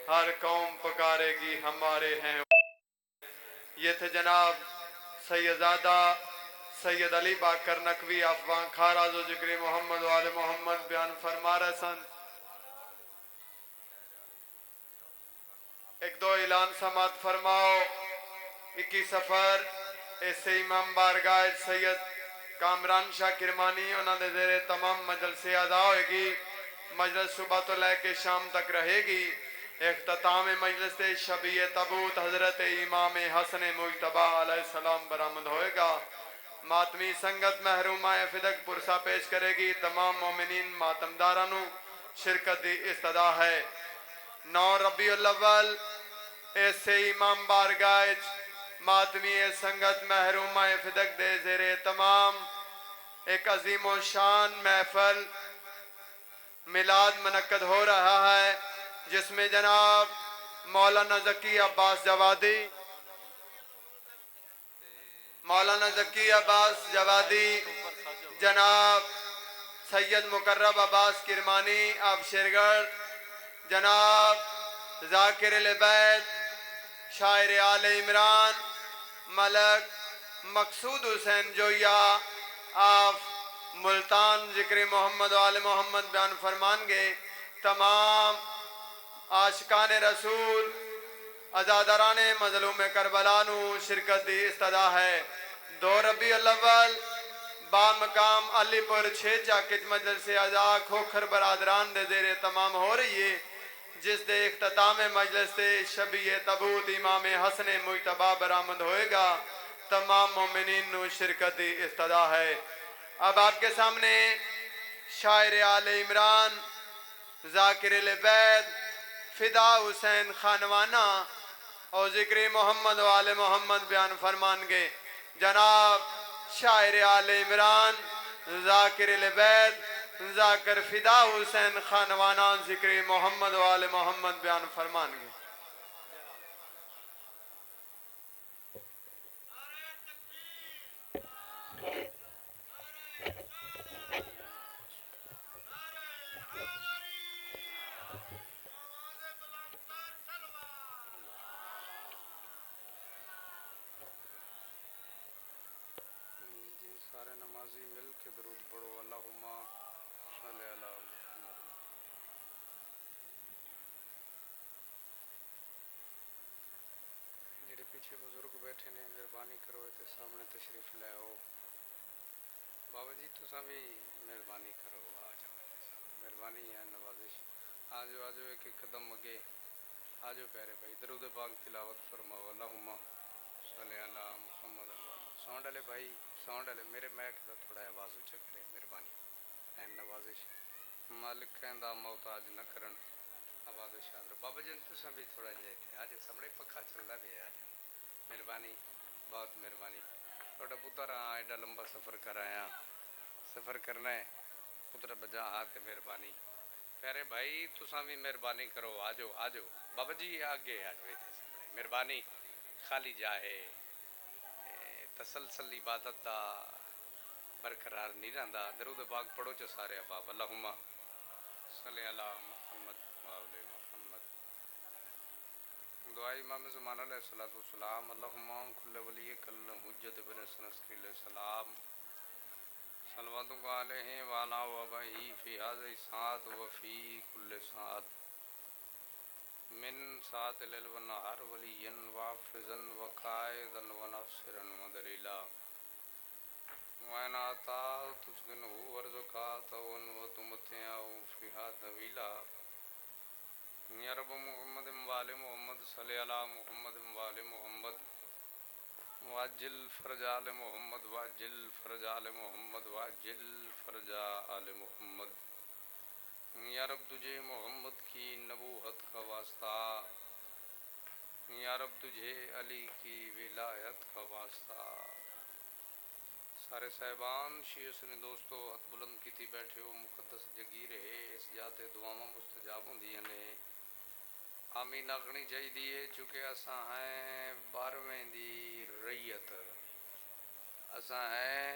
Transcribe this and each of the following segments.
ہر قوم پکارے گی ہمارے ہیں۔ یہ تھے جناب سیدزادہ سید علی باقر نقوی افغان خاراز و ذکر محمد و آل محمد بیان فرما رہے سن۔ ایک دو اعلان سماعت فرماؤ۔ 21 سفر ایسے امام بارگاہ سید کامران شاہ کرمانی انہوں نے زیر تمام مجلس ادا ہوئے گی۔ مجلس صبح تو لے کے شام تک رہے گی۔ اختتام مجلس شبیہ تابوت حضرت امام حسن مجتبی علیہ السلام برآمد ہوئے گا۔ ماتمی سنگت محرومہ فدق پرسہ پیش کرے گی۔ تمام مومنین ماتمدارانو شرکت دی استدا ہے۔ 9 ربیع الاول ایسے امام بارگاہ ماتمی سنگت محرومہ فدق دے زیر تمام ایک عظیم و شان محفل میلاد منعقد ہو رہا ہے، جس میں جناب مولانا ذکی عباس جوادی، جناب سید مقرب عباس کرمانی آف شیرگڑھ، جناب ذاکر العبید شاعر آل عمران ملک مقصود حسین جویا آف ملتان ذکر محمد و آل محمد بیان فرمان گے۔ تمام عاشقان رسول عزاداران مظلوم کربلانو شرکت دی استدا ہے۔ 2 ربیع الاول با مقام علی پور 6 چاکج مجلس اعضا کھوکھر برادران دے زیر تمام ہو رہی ہے، جس دے اختتام مجلس سے شبیہ تابوت امام حسن مجتبی برآمد ہوئے گا۔ تمام مومنین نو شرکت دی استدا ہے۔ اب آپ کے سامنے شاعر آل عمران ذاکر العبید فدا حسین خانوانہ اور ذکر محمد و آل محمد بیان فرمان گے۔ جناب شاعر آل عمران ذاکر العبید ذاکر فدا حسین خانوانہ ذکر محمد و آل محمد بیان فرمان گے۔ سارے نمازی مل کے درود پڑھو، اللہم صلی علی محمد۔ جڑے پیچھے بزرگ بیٹھے نے مہربانی کرو تے سامنے تشریف لے آؤ۔ بابا جی تساں بھی مہربانی کرو، آ جاؤ، مہربانی ہے نوازش۔ آ جاؤ ایک ایک قدم اگے آ جاؤ پیارے بھائی، درود پاک تلاوت فرماؤ، اللہم صلی علی محمد۔ ساؤنڈ والے بھائی، ساؤنڈ والے میرے میک دا تھوڑا آواز اچھا کرے مہربانی، این نوازش۔ مالک کہندا محتاج نہ کرن آباد و شاد۔ بابا جی تساں بھی تھوڑا جہا کہ آج سامنے پکھا چلدا بھی ہے، آج مہربانی، بہت مہربانی۔ تھوڑا پتر ایڈا لمبا سفر کر آیا، سفر کرنا ہے پتر بجا ہاتھ مہربانی۔ پیارے بھائی تساں بھی مہربانی کرو، آ جاؤ آ جاؤ، بابا جی آگے آ جاؤ، مہربانی خالی جاہے تسلسل عبادت دا برقرار نہیں رہندا۔ درود پاک پڑھو چا سارے احباب، اللہم صلی علی محمد وآل محمد۔ دعائی امام زمان علیہ السلام، اللہم کل ولی کل حجت بن سنسکری علیہ السلام، صلواتک علیہ وعلا وبہی فی حاضر ساعت وفی کل ساعت من ساعت لیل و نہار ولین وافظن وقائدن ونفسرن ودلیلا وَإِنْ آتَاهُ تُسْكِنُهُ وَارْزُقْهُ وَتُمَتِّعْهُ فِيهَا طَوِيلًا۔ یا رب محمد وآل محمد صلی علی محمد وآل محمد وعجل فرج آل محمد وعجل فرج آل محمد وعجل فرج آل محمد۔ یا رب تجھے محمد کی نبوت کا واسطہ، یا رب تجھے علی کی ولایت کا واسطہ۔ سارے صاحبان شیعہ سنی دوستو ہاتھ بلند کیتی بیٹھے ہو، مقدس جگی رہے، اس جاتے دعاواں مستجاب ہوندیاں نے۔ آمین آخنی چاہی دیئے چونکہ اساں ہیں 12ویں دی ریت، اساں ہیں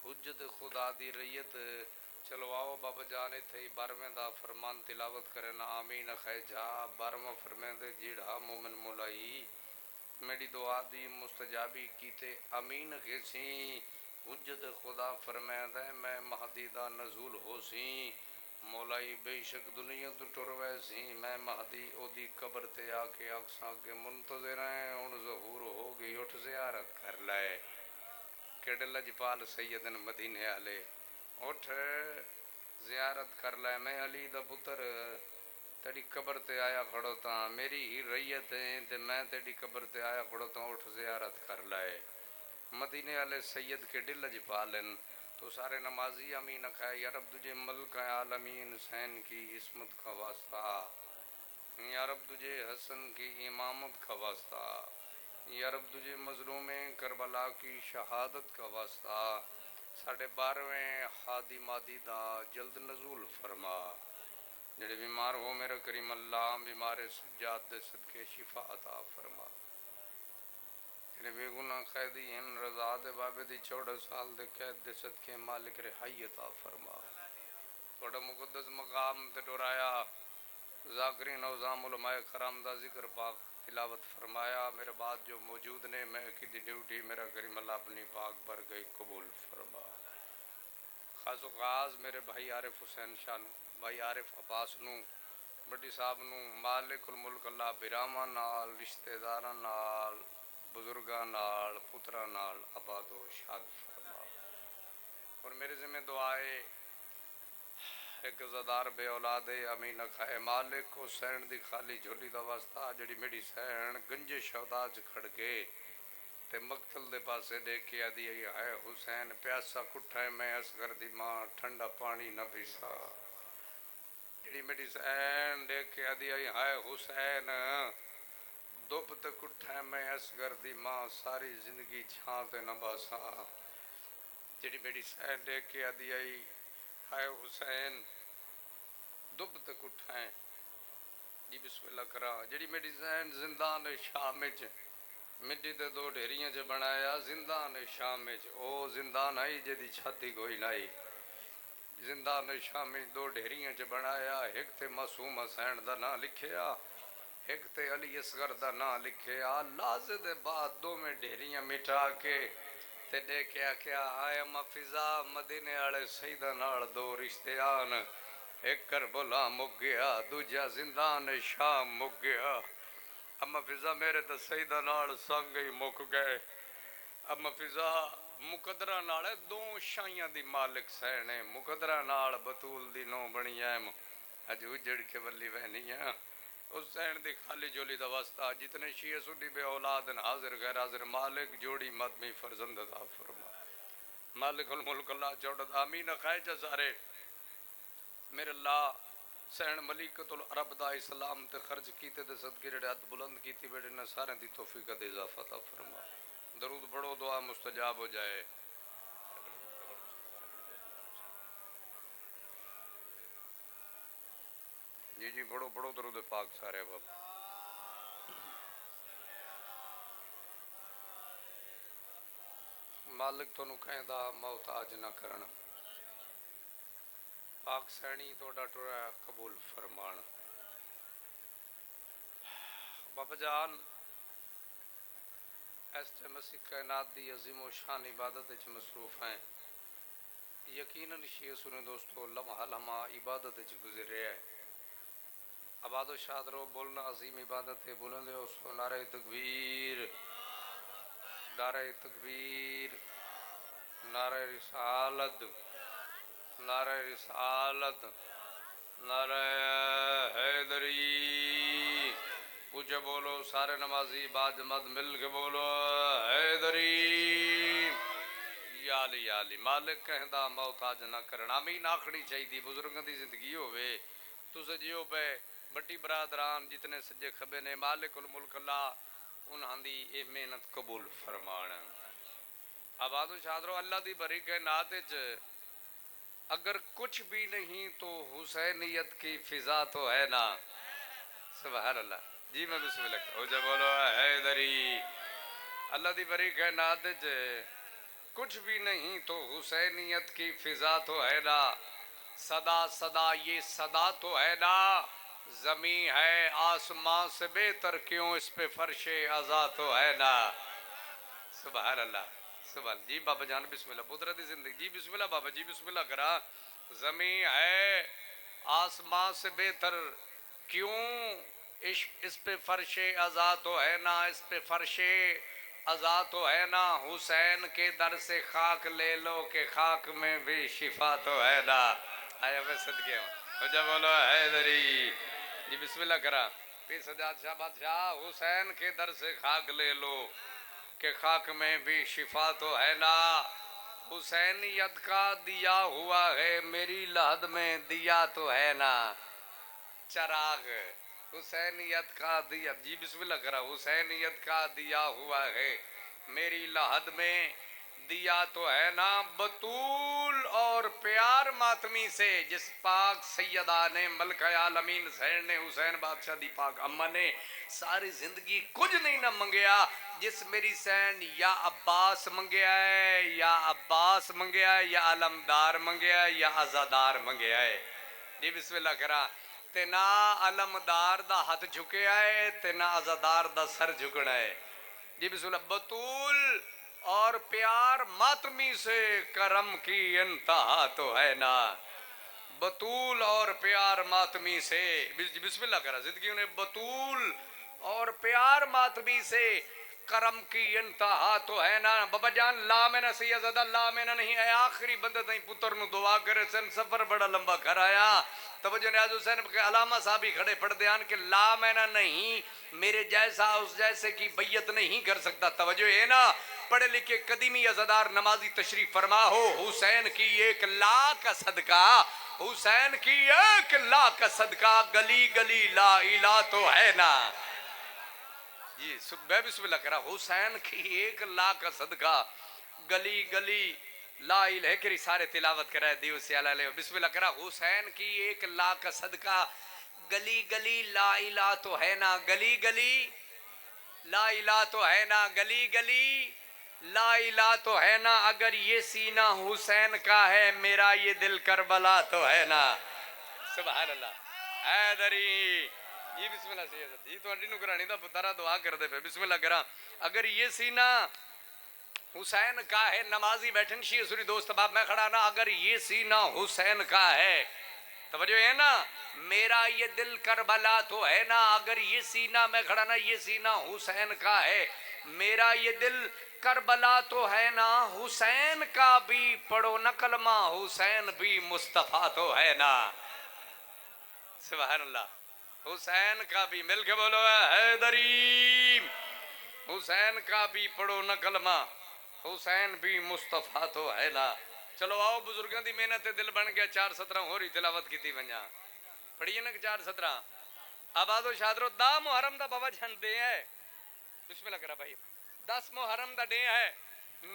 حجت خدا دی ریت، چلو آؤ بابا جانے تھے 12ویں دا فرمان تلاوت کرنا آمین خے جا 12واں فرمائے دے جیڑا مومن مولائی میری دعا دی مستجابی کیتے امین کسی حجت خدا فرمائے دے میں مہدی دا نزول ہو سی مولائی بے شک دنیا تو ٹروے سی میں مہدی او دی قبر تے آ کے اکساں کے منتظر ہیں ان ظہور ہو گئی اٹھ زیارت کر لائے کیڑے لجپال سیدن مدینے آلے اٹھ زیارت کر لائے میں علی دا پتر تیری قبر تے آیا کھڑو تاں میری ہی ریت ہیں تے میں تیری قبر تے آیا کھڑو تاں اٹھ زیارت کر لائے مدینے والے سید کے دل جپالن تو سارے نمازی امین کھائے یا رب تجھے ملک عالمین حسین کی عصمت کا واسطہ یا رب تجھے حسن کی امامت کا واسطہ یا رب تجھے مظلوم کربلا کی شہادت کا واسطہ 12ویں ہادی مادی دا جلد نزول فرما جڑے بیمار ہو میرا کریم اللہ بیمار سجاد دے صدقے شفا عطا فرما جڑے بے گناہ قیدی ہیں رضا دے بابے دی 14 سال دے قید دے صدقے مالک رہائی عطا فرما تھوڑا مقدس مقام تے ٹرایا ذاکرین اوزام علماء کرام دا ذکر پاک تلاوت فرمایا میرے بعد جو موجود نے میں کی دی ڈیوٹی میرا کریم اللہ اپنی پاک بر گئی قبول فرما خاص و خاص میرے بھائی عارف حسین شاہ نو بھائی عارف عباس نو بڑی صاحب نو مالک الملک اللہ براما نال رشتہ داراں نال بزرگاں نال پتراں نال آباد و شاد فرما اور میرے ذمہ دعائے ایک زدار بے اولاد امین کھائے مالک حسین دی خالی جھولی دا واسطہ جڑی میری سین گنج شہدا چ کھڑ کے تے مقتل دے پاسے دیکھ کے آدھی ہے حسین پیاسا کٹھا ہے میں اصغر دی ماں ٹھنڈا پانی نہ پیسا جڑی میری سین دیکھ کے آدھی ہے حسین دب تے کٹھا ہے میں اصغر دی ماں ساری زندگی چھاں تے نہ باسا جڑی میری سین دیکھ کے آدھی ہے حسین دب تے کٹھا ہے جی بسم اللہ کرا جڑی میری سین زندان شام وچ مٹی تے 2 ڈھیریاں چ بنایا زندان شام وچ او زندان آئی جدی چھاتی کوئی نائی زندان شام وچ 2 ڈھیریاں چ بنایا ایک تے معصوم حسین دا نام لکھیا ایک تے علی اصغر دا نام لکھیا لازے دے بعد 2 میں ڈھیریاں مٹا کے تے دیکھیا کیا ہائے اما فضا مدینے والے سیداں نال 2 رشتے آن ایک کربلا مک گیا دوجا زندان شام مک گیا اما فضا میرے تے سیدہ نال سنگ ہی مک گئے اما فضا مقدرہ نال 2 شائیاں دی مالک سینے مقدرہ نال بطول دی نو بنی ایم اج اجڑ کے ولی وہنی ہے اس سین دی خالی جولی دا واسطہ جتنے شیعہ سنی بے اولاد حاضر غیر حاضر مالک جوڑی مدمی فرزند عطا فرما مالک الملک اللہ چوڑا آمین خیچہ سارے میرے اللہ سین ملیکت العرب دا اسلام تے خرچ کیتے تے صدقے جڑے ہاتھ بلند کیتی بیٹے نہ سارے دی توفیق دے اضافہ عطا فرما درود پڑھو دعا مستجاب ہو جائے جی جی پڑھو درود پاک سارے باب مالک تو کہیں دا محتاج نہ کرنا پاک سینی توڑا ٹورا قبول فرمان بابا جان اس مسیح کائنات دی عظیم و شان عبادت وچ مصروف ہیں یقیناً شیعہ سنے دوستو لمحہ لمحہ عبادت وچ گزر رہا ہے آباد و شاد رو بولنا عظیم عبادت ہے بلند ہے اس کو نعرہ تکبیر نعرہ تکبیر نعرہ رسالت نعرہ رسالت نعرہ حیدری پوچھے بولو سارے نمازی بعد مد مل کے بولو حیدری یا علی مالک کہندہ محتاج نہ کرنا امین آکھنی چاہی دی بزرگوں دی زندگی ہوئے تو سجیو پہ بٹی برادران جتنے سجے کھبے نے مالک الملک اللہ انہاں دی اے محنت قبول فرمان آباد و شادرو اللہ دی بری کے ناتج اگر کچھ بھی نہیں تو حسینیت کی فضا تو ہے نا سبحان اللہ جی میں بسم اللہ ہو جا بولو حیدری اللہ دی بری کے ناتج کچھ بھی نہیں تو حسینیت کی فضا تو ہے نا صدا صدا یہ صدا تو ہے نا، زمین ہے آسمان سے بہتر کیوں اس پہ فرش عزا تو ہے نا۔ سبحان اللہ سبحان جی بابا جان بسم اللہ قدرت زندگی جی بسم اللہ بابا جی بسم اللہ کرا۔ زمین ہے آسمان سے بہتر کیوں اس پہ فرش عزا تو ہے نا، اس پہ فرش عزا تو ہے نا، حسین کے در سے خاک لے لو کہ خاک میں بھی شفا تو ہے نا۔ آیا میں صدقے ہوں مجھے بولو حیدری جی بسم اللہ کرا۔ پھر سجاد شاہ بادشاہ حسین کے در سے خاک لے لو کہ خاک میں بھی شفا تو ہے نا، حسینیت کا دیا ہوا ہے میری لحد میں دیا تو ہے نا۔ چراغ حسینیت کا دیا جی بسم اللہ کرا، حسینیت کا دیا ہوا ہے میری لحد میں دیا تو ہے نا، بطول اور پیار ماتمی سے جس پاک سیدہ نے ملکہ عالمین زین نے حسین بادشاہ دی پاک اماں نے ساری زندگی کچھ نہیں نہ منگیا، جس میری سین یا عباس منگیا ہے یا عباس منگیا ہے یا علمدار منگیا ہے یا عزادار منگیا ہے جی بسم اللہ کرا۔ تے نا علمدار دا ہاتھ جھکیا ہے تے نا عزادار دا سر جھکنا ہے جی بسم اللہ۔ بطول اور پیار ماتمی سے کرم کی انتہا تو ہے نا، بطول اور پیار ماتمی سے بسم اللہ کرا زندگی انہیں بطول اور پیار ماتمی سے کرم کی انتہا تو ہے نا۔ بابا جان لا میں نہ سیدہ لا میں نہ نہیں اے آخری بندہ تھی پتر نو دعا کرے سن سفر بڑا لمبا کر آیا۔ توجہ نیاز حسین کے علامہ صاحبی کھڑے پڑھ دیان کہ لا میں نہ نہیں میرے جیسا اس جیسے کی بیعت نہیں کر سکتا۔ توجہ ہے نا پڑھے لکھے قدیمی عزادار نمازی تشریف فرما ہو، حسین کی 1 لاکھ کا صدقہ، حسین کی 1 لاکھ کا صدقہ گلی گلی لا الہ تو ہے نا جی میں بسم اللہ کرا۔ حسین کی 1 لاکھ کا صدقہ گلی گلی لا الہ ہے کہ سارے تلاوت کرائے دیو سیالہ علیہ بسم اللہ کرا۔ حسین کی 1 لاکھ کا صدقہ گلی گلی لا الہ تو ہے نا، گلی گلی لا الہ تو ہے نا، گلی گلی لا الہ تو ہے نا، اگر یہ سینہ حسین کا ہے میرا یہ دل کربلا تو ہے نا۔ سبحان اللہ حیدری جی بسم اللہ سید جی تو انڈی نو کرانی دا پتارا دعا کر دے پہ بسم اللہ کرا۔ اگر یہ سینہ حسین کا ہے نمازی بیٹھن شیعہ سوری دوست باب میں کھڑا نا، اگر یہ سینہ حسین کا ہے توجہ ہے نا، میرا یہ دل کربلا تو ہے نا، اگر یہ سینہ میں کھڑا نا یہ سینہ حسین کا ہے میرا یہ دل کربلا تو ہے نا، حسین کا بھی پڑھو نہ کلمہ حسین بھی مصطفیٰ تو ہے نا۔ سبحان اللہ حسین کا بھی مل کے بولو حیدری، حسین کا بھی پڑھو نہ کلمہ حسین بھی مصطفیٰ تو ہے نا۔ چلو آؤ بزرگاں دی محنت دل بن گیا 4:17 ہو رہی تلاوت کی تھی ونجا پڑھیے نا 4:17 آباد و شادرو دا محرم دا بابا جان دے ہے بسم اللہ کرا بھائی 10 محرم دا دے ہے۔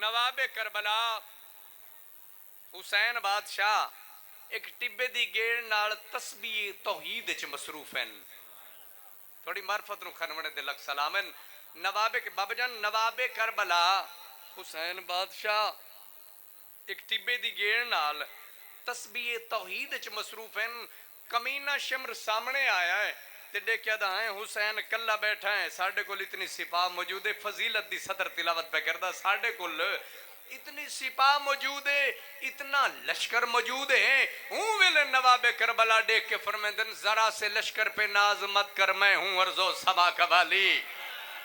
نواب کربلا حسین بادشاہ ایک ٹبے دی گیڑ نال تسبیح توحید وچ مصروف ہیں، تھوڑی معرفت نو کھنونے دے لک سلامن۔ نواب بابا جان نواب کربلا حسین بادشاہ ایک ٹبے دی گیڑ نال تسبیح توحید وچ مصروف ہیں، کمینہ شمر سامنے آیا ہے تے دیکھیا دا ہے حسین کلا بیٹھا ہے، ساڑھے کول اتنی سپاہ موجود ہے، فضیلت دی صدر تلاوت پہ کردہ ساڑھے کول اتنی سپاہ موجود ہے، اتنا لشکر موجود ہے۔ ہوں ویلے نواب کربلا دیکھ کے فرمیندن ذرا سے لشکر پہ ناز مت کر میں ہوں عرض و سما کا والی۔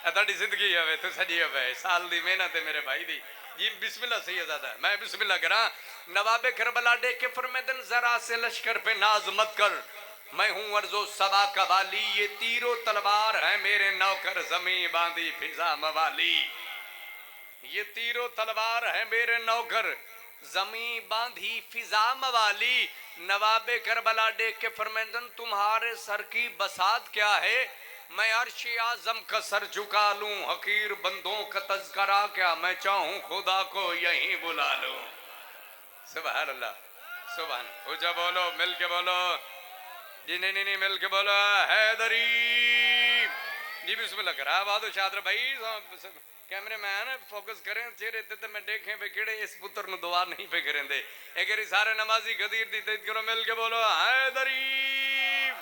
اتھاڑی زندگی ہے تو سجی ہے سال دی محنت ہے میرے بھائی دی جی بسم اللہ سیدہ ہے میں بسم اللہ کرا۔ نواب کربلا دیکھ کے فرمیندن ذرا سے لشکر پہ ناز مت کر میں ہوں عرض و سما کا والی، یہ تیر و تلوار ہے میرے نوکر زمین باندھی فضا موالی، یہ تیر و تلوار ہے میرے نوکر زمین باندھی فضا موالی۔ نواب کربلا دیکھ کے فرمیندن تمہارے سر کی بساط کیا ہے، میں عرش اعظم کا سر جھکا لوں، حقیر بندوں کا تذکرہ کیا میں چاہوں خدا کو یہیں بلا لوں۔ سبحان اللہ سبحان اچھا بولو مل کے بولو جی نہیں مل کے بولو حیدری جی بسم اللہ کرا بادو شادر بھائی کیمرے مین فوکس کریں چہرے تے میں دیکھیں پہ کیڑے اس پتر نو دعا نہیں پہ کریں دے ایک باری سارے نمازی غدیر دی تید کرو مل کے بولو حیدری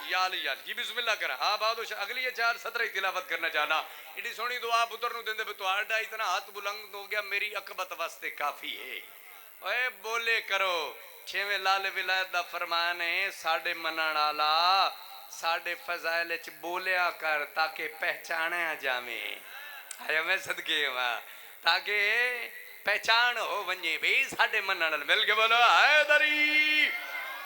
یا علی یا علی جی بسم اللہ کرا ہاں بہت اگلی یہ 4 17 ہی تلاوت کرنا چاہنا ایڈی سونی دعا پتر نو دیندے تو آڈا اتنا ہاتھ بلند ہو گیا میری اقبت واسطے کافی ہے اے بولے کرو چھویں لال ولایت دا فرمان ہے ساڑھے منان آلا ساڑھے فضائل اچ بولیا کر تاکہ پہچانے جامیں آیا میں صدقے ہوں تاکہ پہچان ہو ونجے بھی ساڑھے منان آلا مل کے بولو حیدری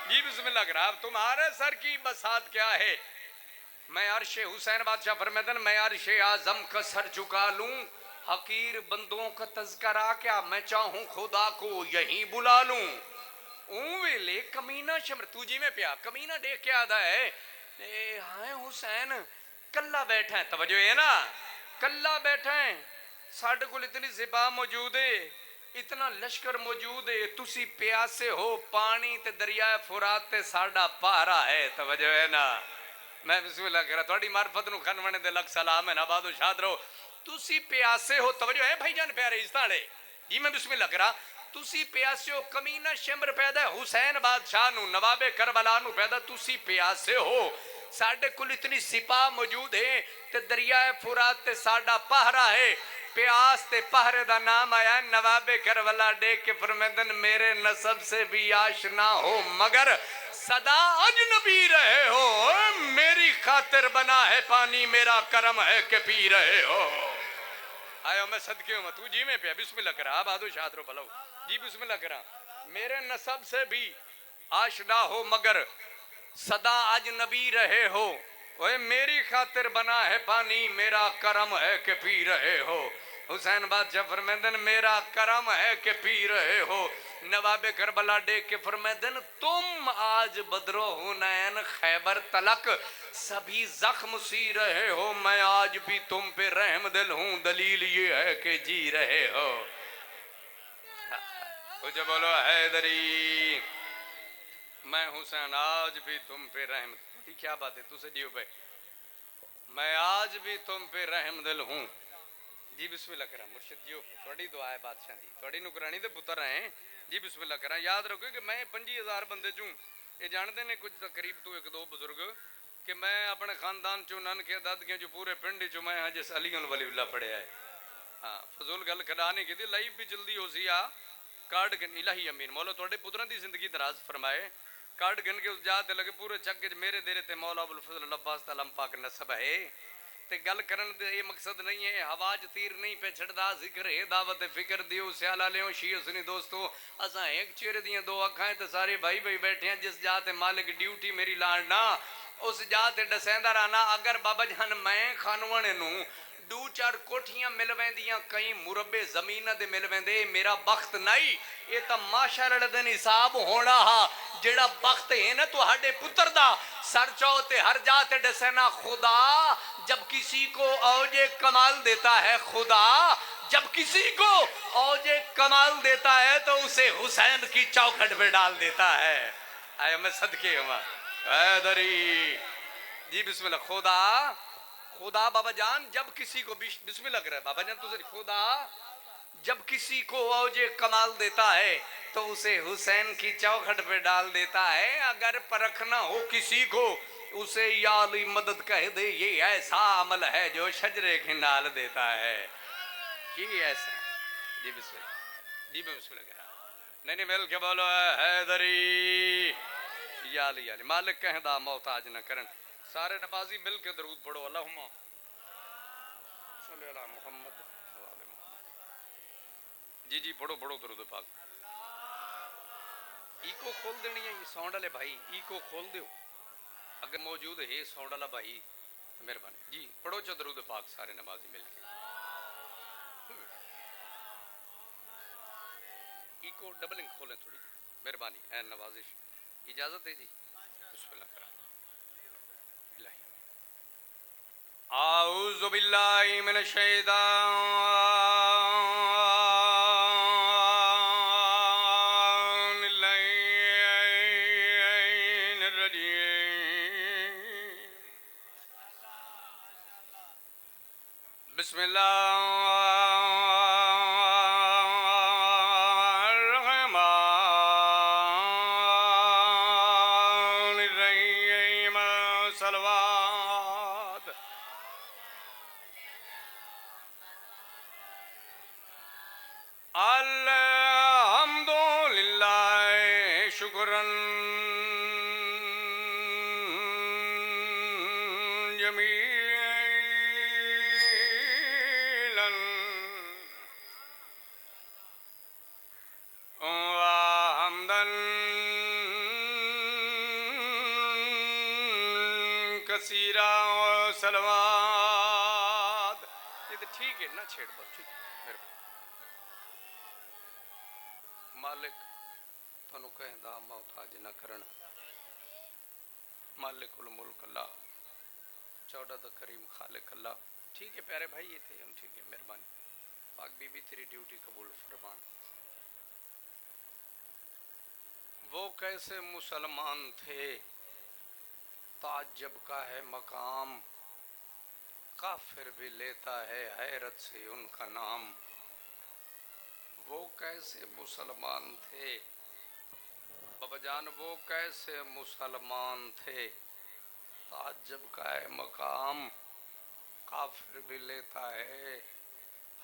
جی بسم اللہ کرا اب تمہارے سر کی بسات کیا ہے میں عرش حسین بادشاہ فرمیدن میں عرش اعظم کا سر جھکا لوں حقیر بندوں کا تذکرہ کیا میں چاہوں خدا کو یہیں بلا لوں اوے لے کمینہ شمر تجھی میں پیا کمینہ دیکھ کے آدھا ہے ہائے حسین کلہ بیٹھا ہے توجہ ہے نا کلہ بیٹھا ہے ساڑھے کو اتنی زبا موجود ہے اتنا لشکر موجود ہے تسی پیاسے ہو پانی تے دریائے فرات تے ساڑھا پارا ہے توجہ ہے نا میں بسم اللہ کر رہا تھوڑی معرفت نو خنونے دے لکھ سلام ہے نباد و شاد رہو تسی پیاسے ہو توجہ ہے بھائی جان پیارے اس تاڑے جی میں بسم اللہ کر رہا تسی پیاسے ہو کمینہ شمر پیدا ہے حسین بادشاہ نو نواب کربلا نو پیدا تسی پیاسے ہو ساڑھے کل اتنی سپاہ موجود ہے تے دریائے فرات تے ساڑھا پہرا ہے پیاس تے پہرے دا نام آیا ہے نواب کربلا دیکھ کے فرمیدن میرے نسب سے بھی آشنا ہو مگر صدا اجنبی رہے ہو میری خاطر بنا ہے پانی میرا کرم ہے کہ پی رہے ہو آیا میں صدقے ہوں تو جی میں پیا بسم اللہ کرا آبادو شاہد رو بلو جی بسم اللہ کرا میرے نسب سے بھی آشنا ہو مگر صدا اجنبی رہے ہو اوے میری خاطر بنا ہے پانی میرا کرم ہے کہ پی رہے ہو حسین بادشاہ فرمیدن میرا کرم ہے کہ پی رہے ہو نواب کربلا دیکھ کے فرمیدن تم آج بدر و حنین خیبر تلک سبھی زخم سی رہے ہو میں آج بھی تم پہ رحم دل ہوں دلیل یہ ہے کہ جی رہے ہو کچھ بولو حیدری میں حسین آج بھی تم پہ رحم دل کیا بات ہے تو سے جیو بھائی میں آج بھی تم پہ رحم دل ہوں جی بسم اللہ کرام مرشد جیو تھوڑی دعا ہے بادشاہ دی تھوڑی نکرانی دے پتر ہیں جی بسم اللہ کرام یاد رکھو کہ میں 50,000 بندے چوں یہ جانتے ہیں کچھ تقریب تو 1-2 بزرگ کہ میں اپنے خاندان چوں نن کے داد کے جو پورے پنڈ چوں میں جس علی ولی اللہ پڑھے آئے ہاں فضول گل کھڑانے کی تھی لائف بھی جلدی ہو سی آ کارڈ گن الہی امین مولا توڑے پتران دی زندگی دراز فرمائے کارڈ گن کے اس جاتے لگے پورے چکے میرے دیرے تے مولا ابوالفضل اللہ عباس تعالیٰ پاک نصب ہے تے گل کرن دے یہ مقصد نہیں ہے حواج تیر نہیں پہ چھڑدا ذکر ہے دعوت فکر دیو سیالہ لیوں شیعہ سنی دوستو اساں ایک چہرے دیاں 2 اکھائیں تے سارے بھائی بھائی بیٹھے ہیں جس جاتے مالک ڈیوٹی میری لانڈنا اس جاتے ڈسیندہ رانا اگر بابا جان میں خانوانے نوں 2-4 کوٹھیاں ملویں دیاں کئی مربع زمینہ دے ملویں دے میرا بخت نہیں یہ تا ماشاءاللہ دن حساب ہونا ہا جڑا بخت ہے نا تو ہڈے پتر دا سر چوتے ہر جاتے ڈسینا خدا جب کسی کو اوج کمال دیتا ہے خدا جب کسی کو اوج کمال دیتا ہے تو اسے حسین کی چوکھٹ پہ ڈال دیتا ہے آیا میں صدقے ہوں حیدری جی بسم اللہ خدا بابا جان جب کسی کو بسم اللہ کر رہا ہے بابا جان تو سے خدا جب کسی کو اوج کمال دیتا ہے تو اسے حسین کی چوکھٹ پہ ڈال دیتا ہے اگر پرکھنا ہو کسی کو اسے یا علی مدد کہہ دے یہ ایسا عمل ہے جو شجرے کھنال دیتا ہے یہ ایسا ہے جی بسم اللہ جی بسم اللہ کہہ رہا نہیں مل کے بولو حیدری یا علی مالک کہہ دا محتاج نہ کرن سارے نمازی مل کے درود پڑھو اللہم صلی اللہ محمد جی پڑھو درود پاک ایکو کھول دینی ہے یہ ساؤنڈ والے بھائی ایکو کھول دیو اگر موجود ہے ساؤنڈ والا بھائی مہربانی جی پڑھو چا درود پاک سارے نمازی مل کے ایکو ڈبلنگ کھولیں تھوڑی مہربانی اے نوازش اجازت ہے جی بسم اللہ کرام اعوذ باللہ من الشیطان الرجیم بسم الله الرحمن الرحيم صلوات الحمد لله شكرا جميلا وحمدا كثيرا وصلوات. یہ تو ٹھیک ہے نہ چھیڑ بس ٹھیک ہے میرے مالک تھانو کہندا محتاج نہ کرن مالک الملک اللہ چودہ دا کریم خالق اللہ. ٹھیک ہے پیارے بھائی یہ تھے ہم ٹھیک ہے مہربانی پاک بی بی تیری ڈیوٹی قبول فرمان. وہ کیسے مسلمان تھے تعجب کا ہے مقام کافر بھی لیتا ہے حیرت سے ان کا نام. وہ کیسے مسلمان تھے بابا جان وہ کیسے مسلمان تھے تعجب کا ہے مقام کافر بھی لیتا ہے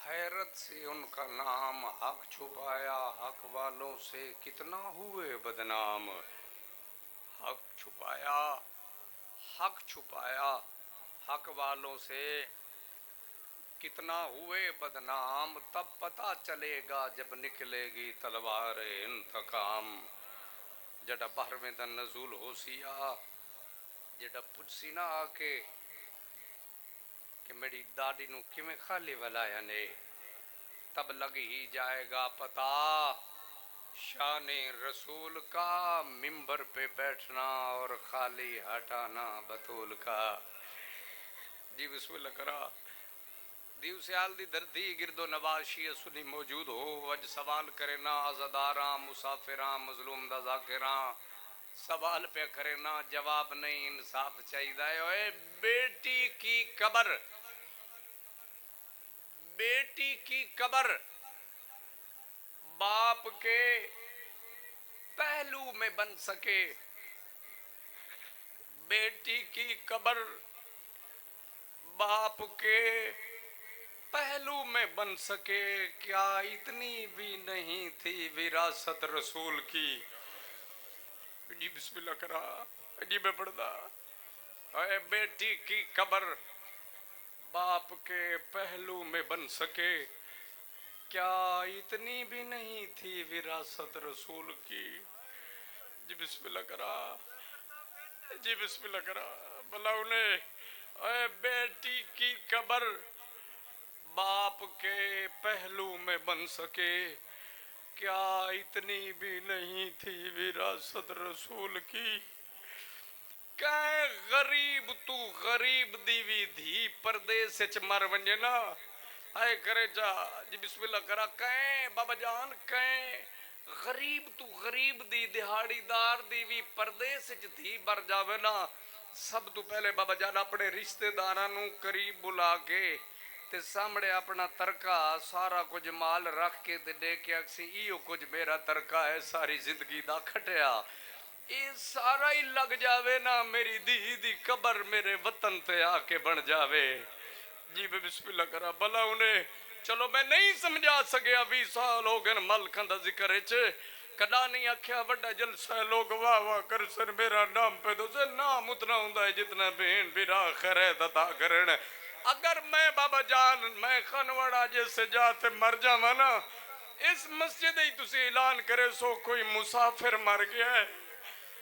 حیرت سے ان کا نام. حق چھپایا حق والوں سے کتنا ہوئے بدنام. حق چھپایا حق والوں سے کتنا ہوئے بدنام. تب پتہ چلے گا جب نکلے گی تلوار انتقام. جڑا بحر میں دا نزول ہو سیا جڑا پوچھی نہ آ کے کہ میری داڑی نو کیویں خالی ولایا نے تب لگ ہی جائے گا پتا شان رسول کا ممبر پہ بیٹھنا اور خالی ہٹانا بطول کا. جی بسم اللہ کرا دیو سیال دی دھرتی گرد و نواشی سنی موجود ہو اج سوال کرے نا آزاداراں مسافراں مظلوم دا ذاکراں سوال پہ کرے نا جواب نہیں انصاف چاہیے. اے بیٹی کی قبر باپ کے پہلو میں بن سکے. بیٹی کی قبر باپ کے پہلو میں بن سکے کیا اتنی بھی نہیں تھی وراثت رسول کی. جی بسم اللہ کرا جی میں پڑھدا. اے بیٹی کی قبر باپ کے پہلو میں بن سکے کیا اتنی بھی نہیں تھی وراثت رسول کی. جی بسم اللہ کرا جی بسم اللہ کرا بلا انہیں. اے بیٹی کی قبر باپ کے پہلو میں بن سکے کیا اتنی بھی نہیں تھی وراثت رسول کی. کہیں غریب تو غریب دیوی دھی پردیس چ مر ونجے نا آئے کرے جا. جی بسم اللہ کرا کہیں بابا جان کہیں غریب تو غریب دی دہاڑی دار دیوی پردیس چ دھی بر جاوے نا سب تو پہلے بابا جان اپنے رشتہ داراں نو قریب بلا کے تے سامنے اپنا ترکا سارا کچھ مال رکھ کے تے دے کے اکسی ایو کچھ میرا ترکا ہے ساری زندگی دا کھٹیا یہ سارا ہی لگ جاوے نا میری دی قبر میرے وطن تے آ کے بن جاوے. جی بسم اللہ کرا بلا انہیں چلو میں نہیں سمجھا سکیا 20 سال ہو گئے ملکاں دا ذکر ہے کدا نہیں آکھیا وڈا جلسہ لوگ واہ واہ کر سن میرا نام پہ دو سے نام اتنا ہوندا ہے جتنا بہن بیرا خیرت عطا کرن. اگر میں بابا جان میں خانوڑا جیسے جاتے مر جاواں نا اس مسجد ہی تسی اعلان کرے سو کوئی مسافر مر گیا ہے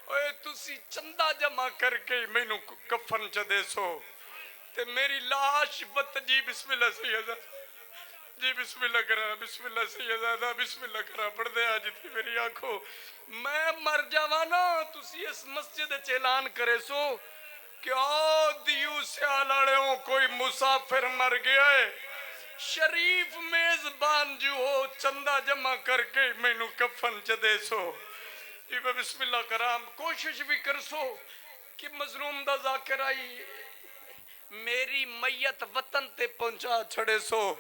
اوے تسی چندہ جمع کر کے میں نو کفن چ دے سو تے میری لاش بت. جی بسم اللہ سیدہ جی بسم اللہ کرا بسم اللہ سیدہ بسم اللہ کرا پڑھ دے آج تھی میری آنکھوں میں مر جاوانا تسی اس مسجد چ اعلان کرے سو کہ آؤ دیو سیالڑے ہوں کوئی مسافر مر گیا ہے شریف میزبان جو ہو چندہ جمع کر کے میں نو کفن چ دے سو. جی بسم اللہ کرام کوشش بھی کر سو کہ مظلوم دا ذاکر آئی میری میت وطن تے پہنچا چھڑے سو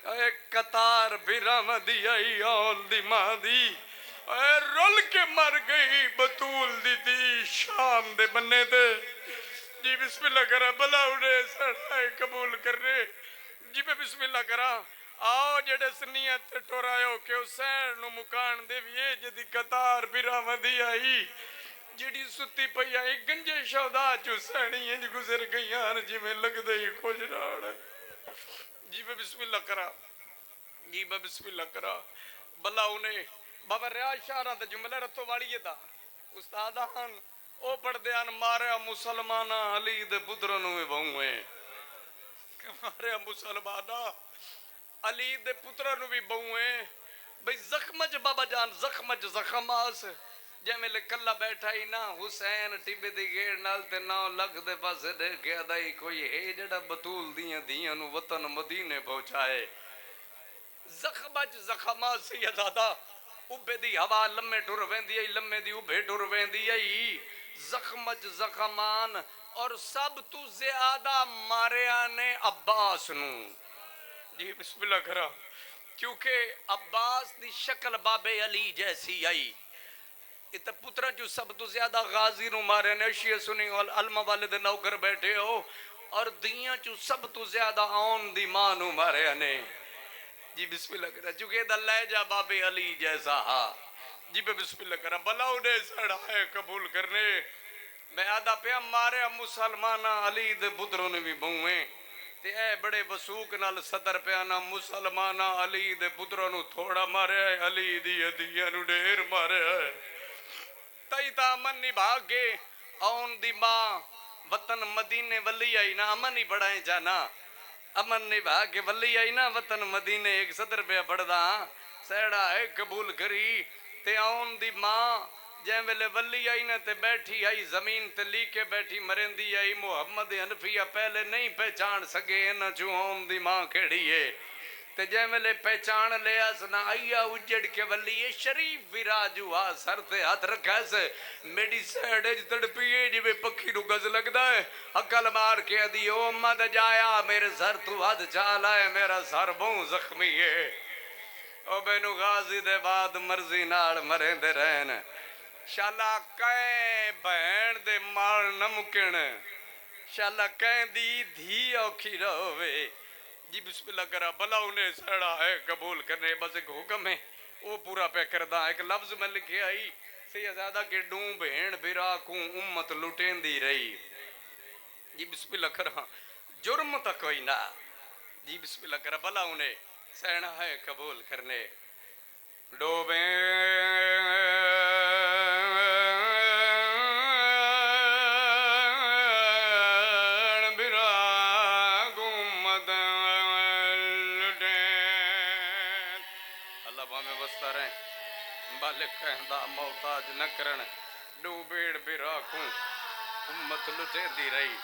اے قطار بیرام دی آئی آن دی ماں دی اے رول کے مر گئی بطول دی دی شام دے بننے دے جی بسم اللہ کرا بلا اڑے سڑھائے قبول کر رہے جی میں بسم اللہ کرا آؤ جڑے سنیت ٹورایو کہ حسین نو مکان دے ویے جدی قطار بیرام دی آئی جڑی ستی پئی آئی گنجے شودا چو سینی انج گزر گئیان جی میں لگ دئی کھوج راڑ جی میں بسم اللہ کرا جی میں بسم اللہ کرا بلا انہیں بابا ریاض شاہ رہا تھا جملہ رتو والی دا استادان او پڑھ دیان ماریا مسلمانا علی دے پترنوے بہوئے ماریا مسلمانا علی دے پترنوے بہوئے بھئی زخمج بابا جان زخمج زخماس جے میں کلا بیٹھا ہی نا حسین ٹیبے دی گیڑ نال تے ناؤ لگ دے پاسے دیکھے ادائی کوئی ہے جڑا بطول دیاں نو وطن مدینے پہنچائے زخمج زخماس سیدادا اوبے دی ہوا لمے ٹر ویندی آئی لمے دی اوبے ٹر ویندی آئی زخمج زخمان اور سب تو زیادہ ماریانے عباس نو جی بسم اللہ کرا کیونکہ عباس دی شکل باب علی جیسی آئی ات پترہ جو سب تو زیادہ غازی نو مارے نے شیعہ سنی علمہ والد نوکر بیٹھے ہو اور دیاں جو سب تو زیادہ آن دی ماں نو مارے نے جی بسم اللہ کرا چونکہ دا لہجہ باب علی جیسا ہا جی بسم اللہ کرا بلا انہیں سڑھائے قبول کرنے میں آدھا پیا مارے مسلمانہ علی دے پتروں نے بھی بہویں تے اے بڑے وسوق نال صدر پیانا مسلمانہ علی دے پتروں نو تھوڑا مارے علی دی ادیہ نو ڈیر مارے تائی تا امن نہیں بھاگے آن دی ماں وطن مدینے ولی آئی نا امن ہی بڑھائیں جانا امن نہیں بھاگے ولی آئی نا وطن مدینے ایک صدر پہ بڑھدا سیڑا ہے قبول کری تے آن دی ماں جائیں ویلے ولی آئی نا تے بیٹھی آئی زمین تے لی کے بیٹھی مرندی آئی محمد حنفیہ پہلے نہیں پہچان سکے نا چو آن دی ماں کھڑی ہے تے جائیں ویلے پہچان لے اسنا آئیا اجڑ کے ولی شریف ویراجو آ سر تے ہاتھ رکھا سے میڈی سیڑے تڑپیے جی بے پکھی رو گز لگ دا ہے عقل مار کے دی او مد جایا میرے سر تو ہاتھ چالا ہے میرا سر بہن زخمی ہے او بینو غازی دے بعد مرضی ناڑ مرے دے رہن شالا کہیں بہن دے مار نمکن شالا کہیں دی دھی اوکھی روے جی بسم اللہ کرا بلا انہیں سڑا ہے قبول کرنے بس ایک حکم ہے وہ پورا پہ کردہ ایک لفظ میں لکھے آئی سیدادہ کے ڈوں بہن برا کوں امت لٹین دی رہی جی بسم اللہ کرا جرم تا کوئی نہ جی بسم اللہ کرا بلا انہیں سڑا ہے قبول کرنے ڈوبیں کہندہ محتاج نہ کرن ڈو بیڑ براکوں امت لٹے دی رہی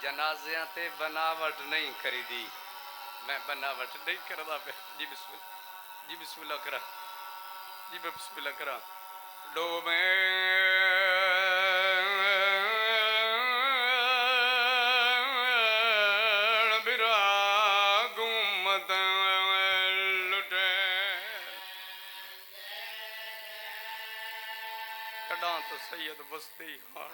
جنازیاں تے بناوٹ نہیں خریدی میں بناوٹ نہیں کردہ پہ جی بسم اللہ کرا جی بسم اللہ کرا ڈو تو سید بستی خان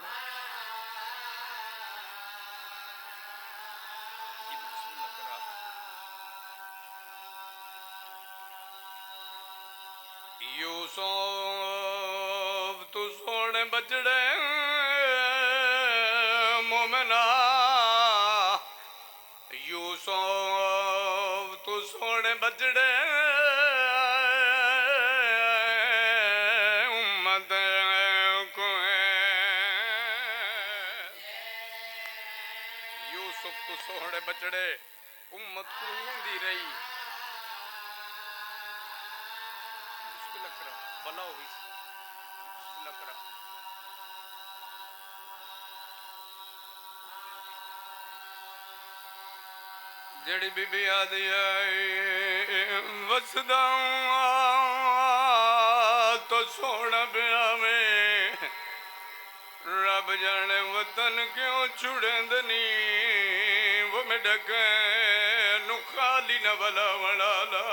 یوسف تو سونے بچڑے مومنا یوسف تو سونے بچڑے سوڑے بچڑے امت کو دی رہی بسم اللہ کرا بلا ہوئی بسم اللہ کرا جڑی بی بی آدھی آئی وسداؤں تو سوڑا بیا میں رب جانے وطن کیوں چھڑندنی وہ میں ڈکے نو خالی نہ بلا وڑالا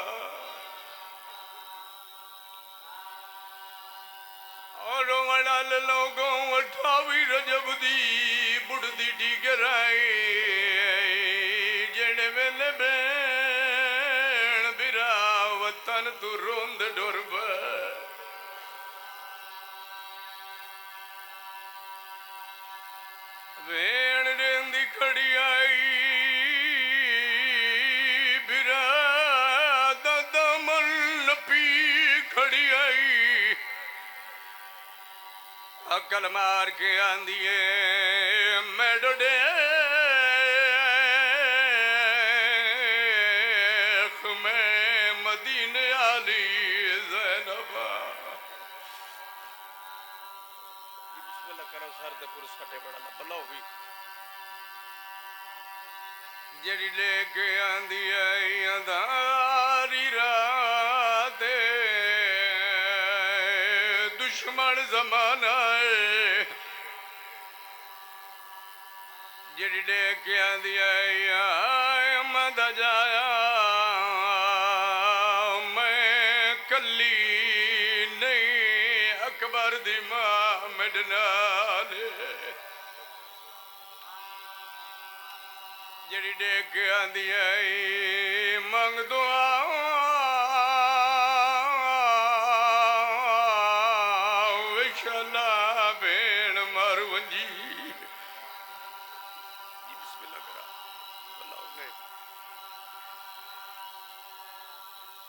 اور وڑال لوگوں اٹھاوی رجب دی بڑھ دی ڈیگر آئی جڑے ویلے بین برا وطن تو روند ڈرب بین ریندی کھڑی آئی برا دادا من نپی کھڑی آئی عقل مار کے آندیے میں ڈوڈیخ میں مدینے آلی زینبا بسم اللہ کرو سر دے پور سٹے بڑا بلاو بھی جڑی لے کے آندیے اندھاری رات دشمن زمانہ جڑی لے کے آندیے مدہ جایا میں کلی نہیں اکبر دی ماں مڈنالے جڑی لے کے آندیے منگ دعا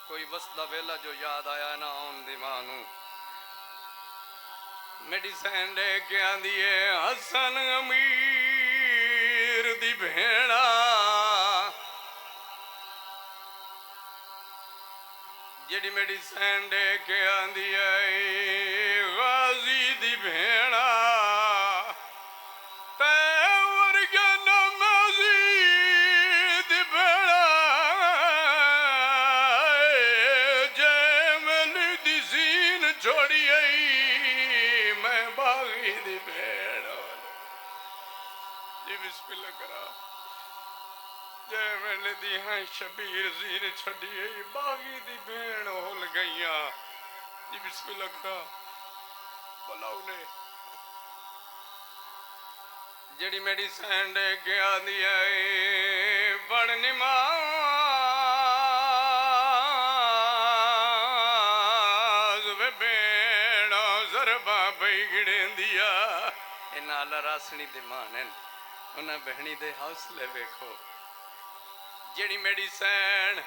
کوئی وسطہ ویلا جو یاد آیا نا آن دیوانو میڈیسن لے کے آندیے حسن امیر دی بھیڑا جڑی میڈیسن لے کے آندیے غازی دی بھیڑا دی ہیں شبیر زیر چھڑیے باغی دی بین ہول گئیاں جی بسم اللہ کرا بلاؤ نے جڑی میڈی سینڈے گیا دیا بڑ نماز وے بیڑا ضربہ بھئی گڑیں دیا انہالا راسنی دے مانن انہیں بہنی دے حوصلے بیکھو جڑی میڈی سین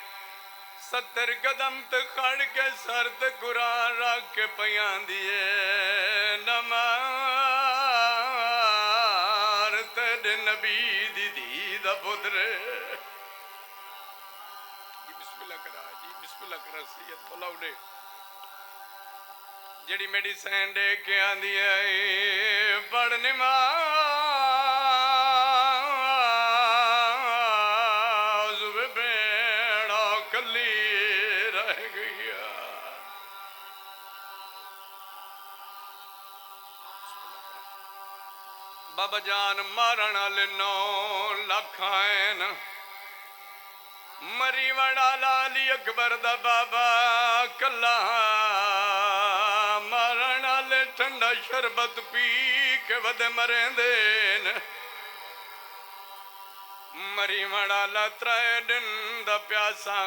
70 قدم تے کھڑ کے سر تے قرآن رکھ کے پیان دیے نمار تیرے نبی دی دا پدرے جی بسم اللہ کرا سید بلاؤ دے جڑی میڈی سین دے کے آن دیے بڑ نماز وے بیڑا کلی رہ گیا بابا جان مارنا لے 9 لاکھ آئین مری وڑا لالی اکبر دا بابا کلا مارنا لے ٹھنڈا شربت پی کے ود مریں دین مری وڑا لا 3 دن دا پیاسا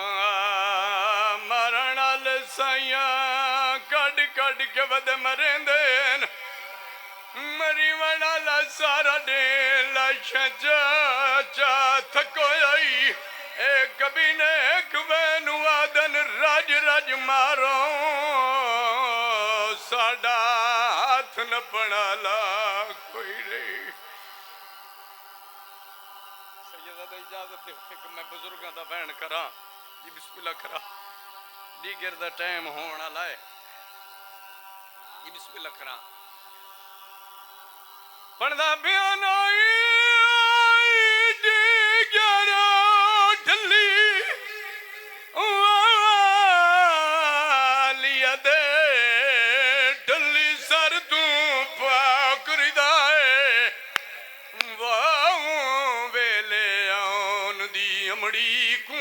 مارنا لے سائیاں کڑ کڑ کے ود مریں دین مری وڑا لا سارا دین لاشا چا تھکو آئی ایک کبھی نے ایک وینو آدن راج راج مارو ساڑا ہاتھ نہ پڑا لا کوئی نہیں سیدہ اجازت دے کہ میں بزرگاں دا بین کرا جی بسم اللہ کرا دیگر دا ٹائم ہونا لائے جی بسم اللہ کرا پڑھدا بیان آئی دیگر ڈھلی والی دے ڈھلی سر تو پاک ردائے دی امڑی کو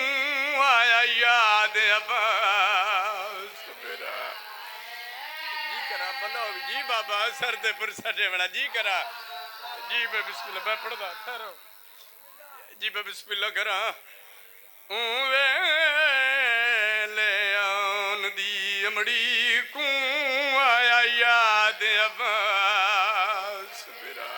آیا یاد عباس میرا جی کرا بناؤ جی بابا سر دے پر سٹے بڑا جی کرا جی بے بسم اللہ میں پڑھ دا ٹھہرو جی بے بسم اللہ کرا لے آن دی امڑی کو آیا یاد عباس میرا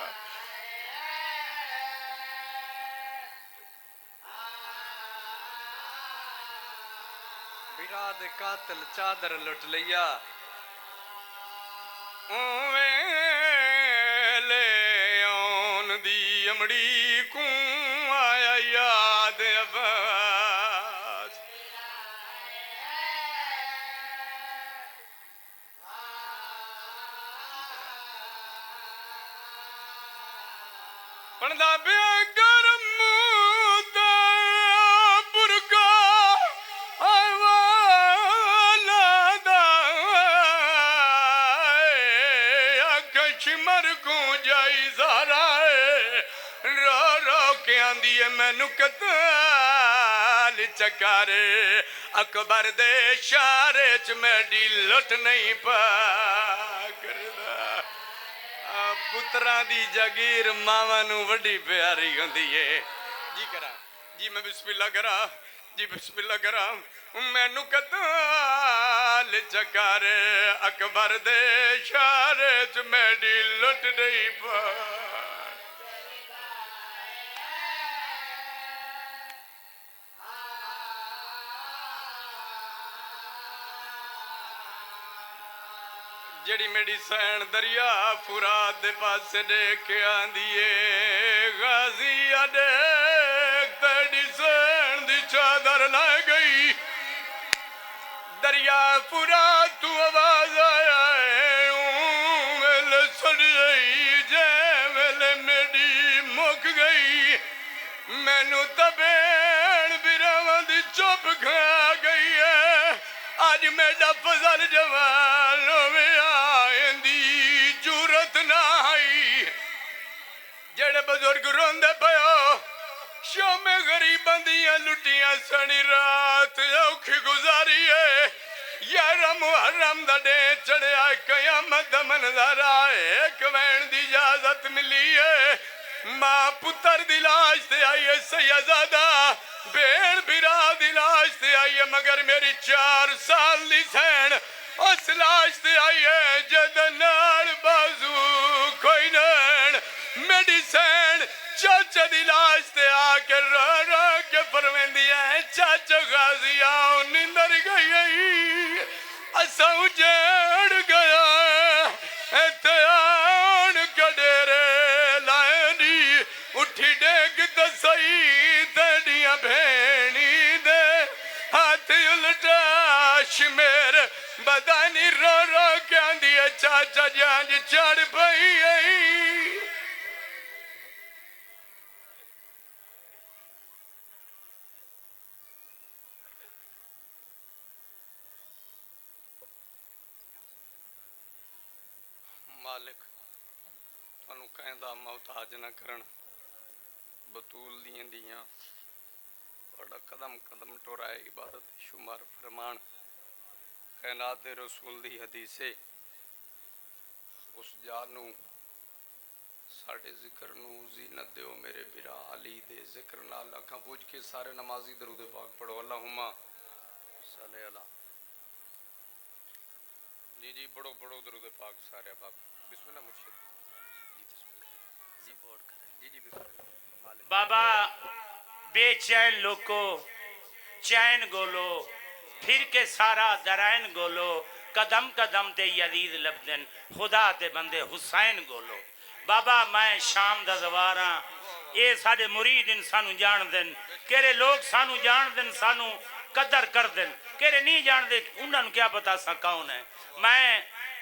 براد قاتل چادر لٹ لیا لے آن دی امڑی کو آیا یاد عباس پڑھدا پیا گرم دا برقع حوالا دا اکھ مر کو جائی زہرا رو رو کے آندی ہے مینو قتال چکار اکبر دے شارے چ میڈی لٹ نہیں پا کردا پتران دی جاگیر ماواں نو وڈی پیاری ہوندی ہے جی کرا جی میں بسم اللہ کرا جی بسم اللہ کرا مینو قتال چکار اکبر دے شارے چ میڈی لٹ نہیں پا جڑی میری سین دریا فرات دے پاس دیکھ آندیے غازی دیکھ تیری سین دی چادر لائے گئی دریا فرات تو آواز آیا ہے ویلے سڑ گئی جے ویلے میری مک گئی مینو تبیڑ براواں دی چپ کھا گئی ہے آج میڈا فضل جوان ہوئے آئیں دی جورت نہ آئی جڑے بزرگ روندے پیو شوم غریب بندیاں لٹیاں سنی رات اوکھی گزاری ہے یارہ محرم دا ڈے چڑھیا قیامت دا منظر آئے ایک وین دی اجازت ملی ہے ماں پتر دی لاش تے آئیے سیدزادہ بیڑ بیرا دی لاش تے آئیے مگر میری 4 سال دی سین اس لاش تے آئیے جدنار بازو کوئی نین میری سین چاچا دی لاش تے آکے رو رو کے پروین دیا ہے چاچا غازی آؤ نندر گئی اسا اجڑ گیا اتیان کڈیرے لائے دی اٹھی ڈیگ تسائی تیڑیاں بھینی دے ہاتھ الٹا شمیر بدانی رو رو کے آندی ہے چاچا جانج چڑھ پئی آئی مالک تانوں کہندا محتاج نہ کرن بطول دیاں دیاں بڑا قدم قدم ٹورائے عبادت شمار فرمان کائنات رسول دی حدیثے اس جانو ساڑھے ذکر نو زینت دیو میرے برا علی دے ذکر نال اکھاں پوچھ کے سارے نمازی درود پاک پڑھو اللہم صلی اللہ جی پڑھو پڑھو درود پاک سارے پاک بسم اللہ مرشد جی بورڈ کریں جی بسم اللہ بابا بے چین لوکو چین گولو پھر کے سارا درائن گولو قدم قدم تے یزید لبدن خدا تے بندے حسین گولو بابا میں شام دا زواراں اے ساڑے مرید انسانو جان دن کہرے لوگ سانو جان دن سانو قدر کر دن کہرے نہیں جان دے انہاں کیا پتا سا کون ہے میں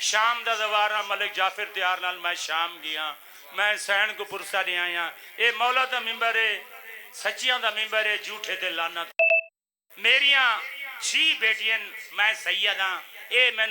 شام دا زواراں ملک جعفر تیار نال میں شام گیا میں سین کو پرسا دیا آیا اے مولا دا ممبر ہے سچیاں دا ممبر ہے جھوٹے تے لعنت میریاں 6 بیٹیاں میں سیداں اے میں